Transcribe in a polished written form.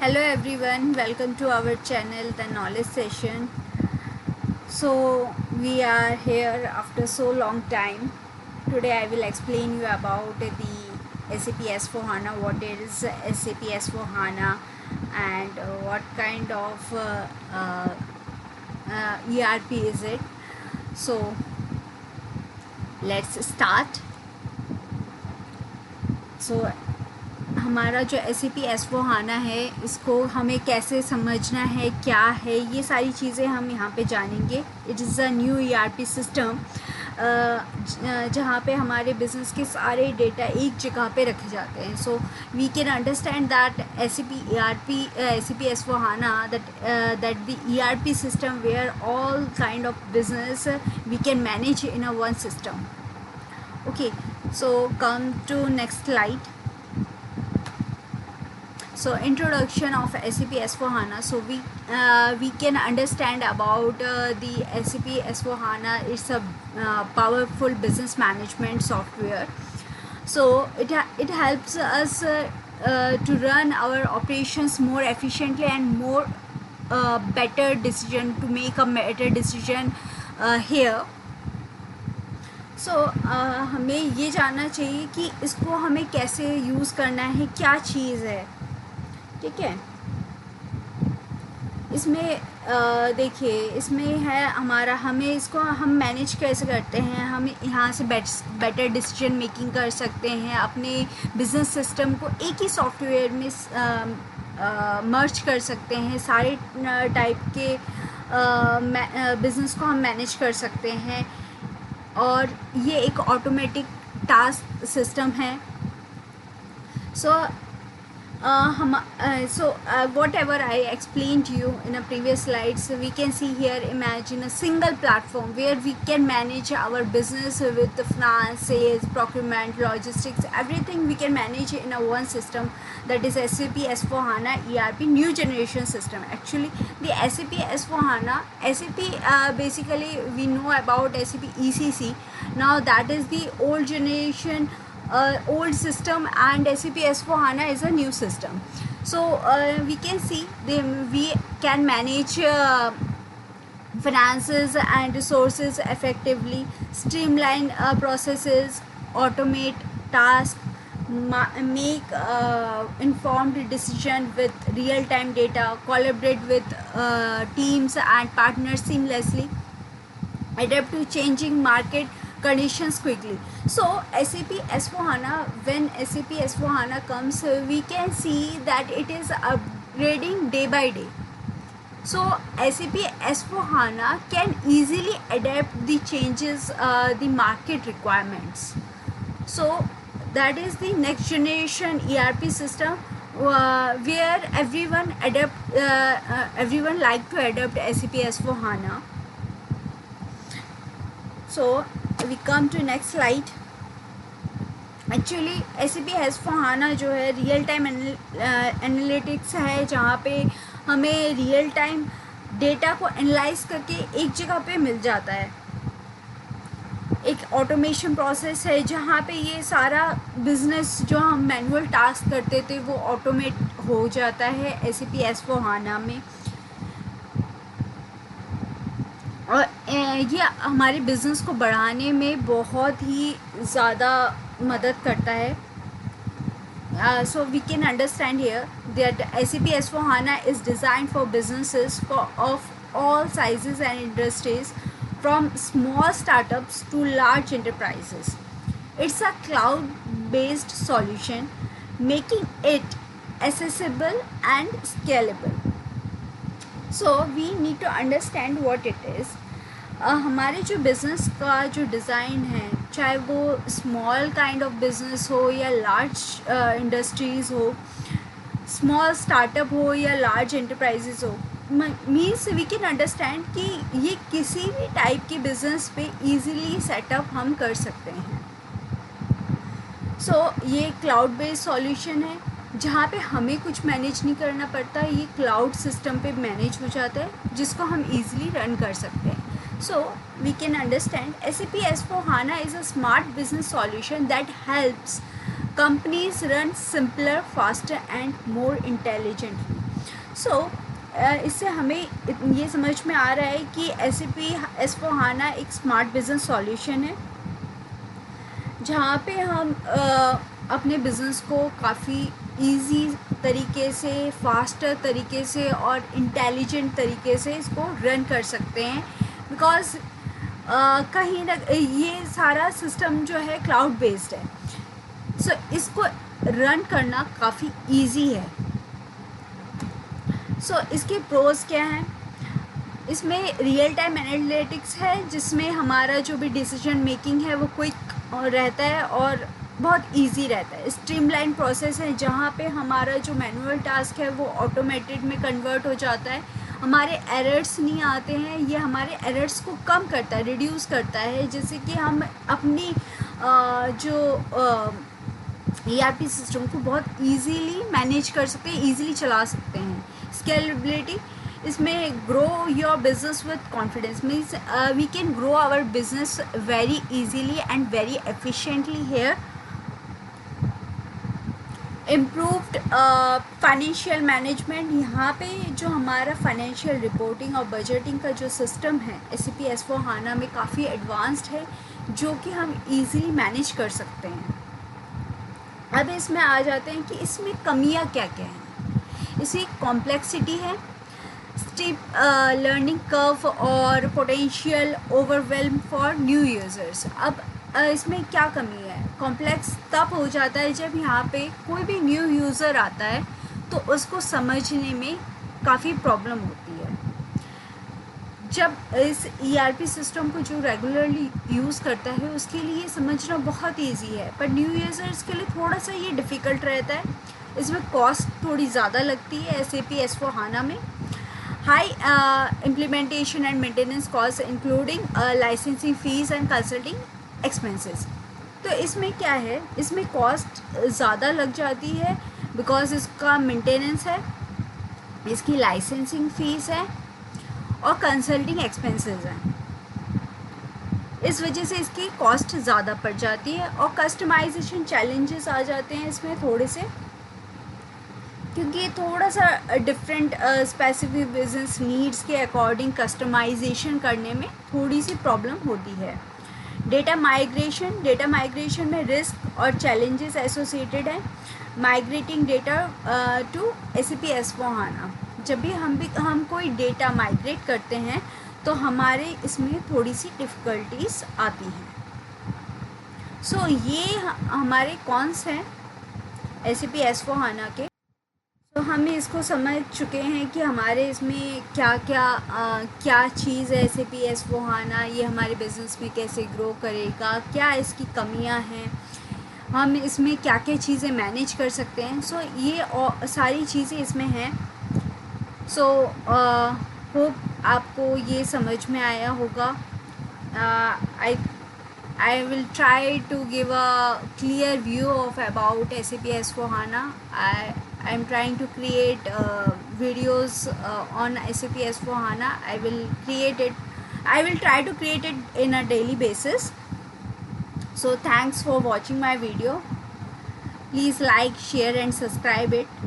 Hello everyone, welcome to our channel The Knowledge Session. So we are here after so long time. Today I will explain you about the SAP S/4HANA, what is SAP S/4HANA and what kind of ERP is it. So let's start. So हमारा जो SAP S/4HANA है इसको हमें कैसे समझना है, क्या है, ये सारी चीज़ें हम यहाँ पे जानेंगे. It is a new ERP system जहाँ पे हमारे बिज़नेस के सारे डेटा एक जगह पे रखे जाते हैं. So we can understand that SAP S/4HANA that the ERP system where all kind of business we can manage in a one system. Okay, so come to next slide. So introduction of SAP S/4HANA. So we can understand about the SAP S/4HANA. It's a powerful business management software. So it helps us to run our operations more efficiently and more better decision, to make a better decision here. So हमें ये जानना चाहिए कि इसको हमें कैसे use करना है, क्या चीज़ है. ठीक है, इसमें देखिए, इसमें है हमारा, हमें इसको हम मैनेज कैसे करते हैं. हम यहाँ से बेटर डिसीजन मेकिंग कर सकते हैं. अपने बिजनेस सिस्टम को एक ही सॉफ्टवेयर में मर्ज कर सकते हैं. सारे टाइप के बिज़नेस को हम मैनेज कर सकते हैं. और ये एक ऑटोमेटिक टास्क सिस्टम है. सो whatever I explained to you in a previous slide, so we can see here, imagine a single platform where we can manage our business with the finance, sales, procurement, logistics, everything we can manage in a one system, that is SAP S/4HANA ERP new generation system. Actually the SAP S/4HANA, basically we know about SAP ECC. Now that is the old generation, old system, and SAP S/4HANA is a new system. So we can see we can manage finances and resources effectively, streamline processes, automate tasks, make informed decision with real-time data, collaborate with teams and partners seamlessly, adapt to changing market conditions quickly. So SAP S/4HANA, when SAP S/4HANA comes, we can see that it is upgrading day by day. So SAP S/4HANA can easily adapt the changes, the market requirements. So that is the next generation ERP system where everyone like to adapt SAP S/4HANA. So we come to next slide. Actually SAP S/4HANA जो है real time analytics है, जहाँ पे हमें real time data को analyse करके एक जगह पे मिल जाता है. एक ऑटोमेशन प्रोसेस है जहाँ पे ये सारा बिजनेस जो हम मैनुअल टास्क करते थे वो ऑटोमेट हो जाता है SAP S/4HANA में. और ये हमारे बिज़नेस को बढ़ाने में बहुत ही ज़्यादा मदद करता है. So we can understand here that SAP S/4HANA is designed for businesses of all sizes and industries, from small startups to large enterprises. It's a cloud-based solution, making it accessible and scalable. So we need to understand what it is. हमारे जो business का जो design है, चाहे वो small kind of business हो या large industries हो, स्मॉल स्टार्टअप हो या लार्ज एंटरप्राइजेज़ हो, मीन्स वी कैन अंडरस्टैंड कि ये किसी भी टाइप के बिज़नेस पे इजीली सेटअप हम कर सकते हैं. सो ये क्लाउड बेस्ड सॉल्यूशन है जहाँ पे हमें कुछ मैनेज नहीं करना पड़ता. ये क्लाउड सिस्टम पे मैनेज हो जाता है, जिसको हम इजीली रन कर सकते हैं. So we can understand SAP S/4HANA is a smart business solution that helps companies run simpler, faster and more intelligently. सो इससे हमें ये समझ में आ रहा है कि SAP S/4HANA एक स्मार्ट बिजनेस सॉल्यूशन है, जहाँ पे हम अपने बिज़नेस को काफ़ी इजी तरीके से, फास्टर तरीके से और इंटेलिजेंट तरीके से इसको रन कर सकते हैं। बिकॉज़ कहीं ना ये सारा सिस्टम जो है क्लाउड बेस्ड है, सो इसको रन करना काफ़ी इजी है। सो इसके प्रोज क्या हैं? इसमें रियल टाइम एनालिटिक्स है, जिसमें हमारा जो भी डिसीजन मेकिंग है वो क्विक रहता है और बहुत इजी रहता है। स्ट्रीमलाइन प्रोसेस है, जहाँ पे हमारा जो मैनुअल टास्क है वो ऑटोमेटेड में कन्वर्ट हो जाता है। हमारे एरर्स नहीं आते हैं, ये हमारे एरर्स को कम करता है, रिड्यूस करता है, जैसे कि हम अपनी जो ERP सिस्टम को बहुत इजीली मैनेज कर सकते हैं, इजीली चला सकते हैं। स्केलेबिलिटी, इसमें grow your business with confidence means we can grow our business very easily and very efficiently here. Improved financial management, यहाँ पे जो हमारा फाइनेंशियल रिपोर्टिंग और बजटिंग का जो सिस्टम है SAP S/4HANA में काफ़ी एडवांस्ड है, जो कि हम इजीली मैनेज कर सकते हैं। अब इसमें आ जाते हैं कि इसमें कमियां क्या क्या हैं। इसकी कॉम्प्लेक्सिटी है, स्टीप लर्निंग कर्व और potential overwhelm for new users. अब इसमें क्या कमी है? कॉम्प्लेक्स तब हो जाता है जब यहाँ पे कोई भी न्यू यूज़र आता है तो उसको समझने में काफ़ी प्रॉब्लम होती है। जब इस ERP सिस्टम को जो रेगुलरली यूज़ करता है उसके लिए समझना बहुत इजी है, पर न्यू यूज़र्स के लिए थोड़ा सा ये डिफ़िकल्ट रहता है। इसमें कॉस्ट थोड़ी ज़्यादा लगती है SAP S/4HANA में। High implementation and maintenance cost including licensing fees and consulting expenses. तो इसमें क्या है, इसमें कॉस्ट ज़्यादा लग जाती है बिकॉज इसका मेंटेनेंस है, इसकी लाइसेंसिंग फ़ीस है और कंसल्टिंग एक्सपेंसेस हैं। इस वजह से इसकी कॉस्ट ज़्यादा पड़ जाती है और कस्टमाइजेशन चैलेंजेस आ जाते हैं इसमें थोड़े से, क्योंकि थोड़ा सा डिफरेंट स्पेसिफिक बिजनेस नीड्स के अकॉर्डिंग कस्टमाइजेशन करने में थोड़ी सी प्रॉब्लम होती है। डेटा माइग्रेशन में रिस्क और चैलेंजेस एसोसिएटेड हैं। Migrating data to SAP S/4HANA, जब भी हम कोई डेटा माइग्रेट करते हैं तो हमारे इसमें थोड़ी सी डिफ़िकल्टीज आती हैं। सो ये हमारे कॉन्स हैं SAP S/4HANA के। तो हम इसको समझ चुके हैं कि हमारे इसमें क्या चीज़ है SAP S/4HANA, ये हमारे बिज़नेस में कैसे ग्रो करेगा, क्या इसकी कमियां हैं, हम इसमें क्या क्या चीज़ें मैनेज कर सकते हैं। सो ये सारी चीज़ें इसमें हैं। सो होप आपको ये समझ में आया होगा। I will try to give a clear view of about SAP S/4HANA. I am trying to create videos on SAP S/4HANA. I will try to create it in a daily basis. So thanks for watching my video. Please like, share and subscribe it.